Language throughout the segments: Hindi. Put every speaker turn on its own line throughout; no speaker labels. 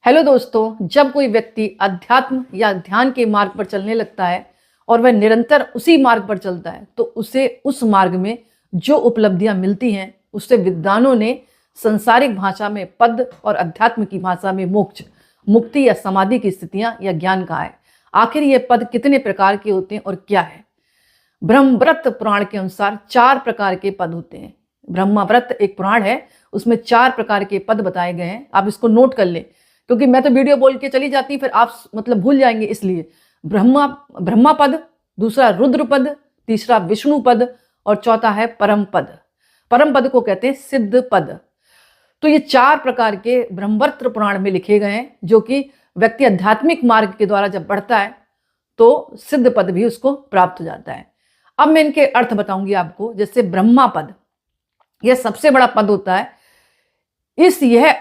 हेलो दोस्तों, जब कोई व्यक्ति अध्यात्म या ध्यान के मार्ग पर चलने लगता है और वह निरंतर उसी मार्ग पर चलता है तो उसे उस मार्ग में जो उपलब्धियां मिलती हैं उससे विद्वानों ने संसारिक भाषा में पद और अध्यात्म की भाषा में मोक्ष, मुक्ति या समाधि की स्थितियां या ज्ञान कहा है। आखिर ये पद कितने प्रकार के होते हैं और क्या है? ब्रह्मव्रत पुराण के अनुसार 4 प्रकार के पद होते हैं। ब्रह्मव्रत एक पुराण है, उसमें 4 प्रकार के पद बताए गए हैं। आप इसको नोट कर लें, क्योंकि मैं तो वीडियो बोल के चली जाती फिर आप भूल जाएंगे। इसलिए ब्रह्मा पद, दूसरा रुद्र पद, तीसरा विष्णु पद और चौथा है परम पद। परम पद को कहते हैं सिद्ध पद। तो ये 4 प्रकार के ब्रह्मव्रत पुराण में लिखे गए हैं, जो कि व्यक्ति आध्यात्मिक मार्ग के द्वारा जब बढ़ता है तो सिद्ध पद भी उसको प्राप्त हो जाता है। अब मैं इनके अर्थ बताऊंगी आपको। जैसे ब्रह्मा पद, यह सबसे बड़ा पद होता है। यह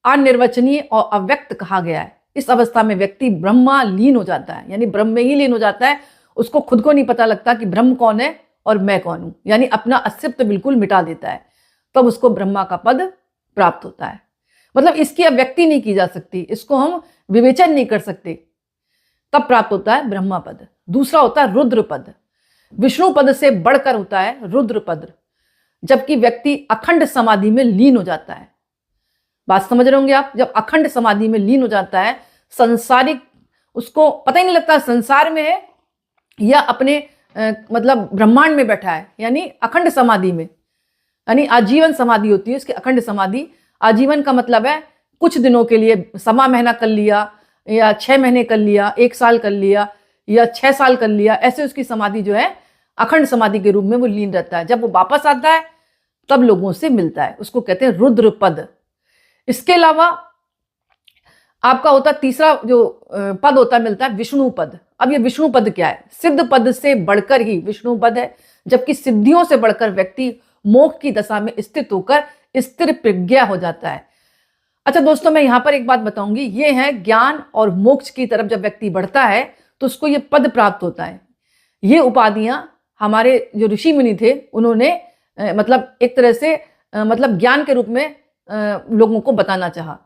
अनिर्वचनीय और अव्यक्त कहा गया है। इस अवस्था में व्यक्ति ब्रह्मा लीन हो जाता है, यानी ब्रह्म में ही लीन हो जाता है। उसको खुद को नहीं पता लगता कि ब्रह्म कौन है और मैं कौन हूं, यानी अपना अस्तित्व बिल्कुल मिटा देता है। तब उसको ब्रह्मा का पद प्राप्त होता है। मतलब इसकी अव्यक्ति नहीं की जा सकती, इसको हम विवेचन नहीं कर सकते, तब प्राप्त होता है ब्रह्मा पद। दूसरा होता है रुद्र पद। विष्णु पद से बढ़कर होता है रुद्र पद, जबकि व्यक्ति अखंड समाधि में लीन हो जाता है। बात समझ रहे होंगे आप? जब अखंड समाधि में लीन हो जाता है, संसारिक उसको पता ही नहीं लगता संसार में है या अपने मतलब ब्रह्मांड में बैठा है, यानी अखंड समाधि में, यानी आजीवन समाधि होती है उसकी। अखंड समाधि, आजीवन का मतलब है कुछ दिनों के लिए, सवा महीना कर लिया या 6 महीने कर लिया, 1 साल कर लिया या 6 साल कर लिया, ऐसे उसकी समाधि जो है अखंड समाधि के रूप में वो लीन रहता है। जब वो वापस आता है तब लोगों से मिलता है, उसको कहते हैं रुद्र पद। इसके अलावा आपका होता तीसरा जो पद होता है मिलता है विष्णु पद। अब ये विष्णु पद क्या है? सिद्ध पद से बढ़कर ही विष्णु पद है, जबकि सिद्धियों से बढ़कर व्यक्ति मोक्ष की दशा में स्थित होकर स्थिर प्रज्ञा हो जाता है। अच्छा दोस्तों, मैं यहां पर एक बात बताऊंगी। ये है ज्ञान और मोक्ष की तरफ जब व्यक्ति बढ़ता है तो उसको ये पद प्राप्त होता है। ये उपाधियां हमारे जो ऋषि मुनि थे उन्होंने मतलब एक तरह से मतलब ज्ञान के रूप में लोगों को बताना चाहा।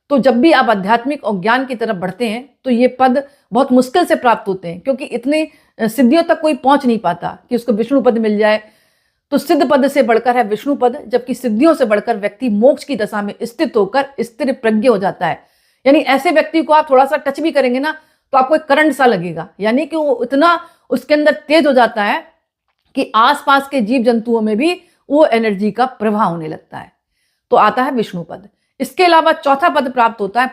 तो जब भी आप आध्यात्मिक और ज्ञान की तरफ बढ़ते हैं तो ये पद बहुत मुश्किल से प्राप्त होते हैं, क्योंकि इतने सिद्धियों तक कोई पहुंच नहीं पाता कि उसको विष्णु पद मिल जाए। तो सिद्ध पद से बढ़कर है विष्णु पद, जबकि सिद्धियों से बढ़कर व्यक्ति मोक्ष की दशा में स्थित होकर स्थिर प्रज्ञ हो जाता है। यानी ऐसे व्यक्ति को आप थोड़ा सा टच भी करेंगे ना तो आपको एक करंट सा लगेगा, यानी कि वो इतना उसके अंदर तेज हो जाता है कि आसपास के जीव जंतुओं में भी वो एनर्जी का प्रवाह होने लगता है। तो आता है विष्णु पद। इसके अलावा चौथा पद प्राप्त होता है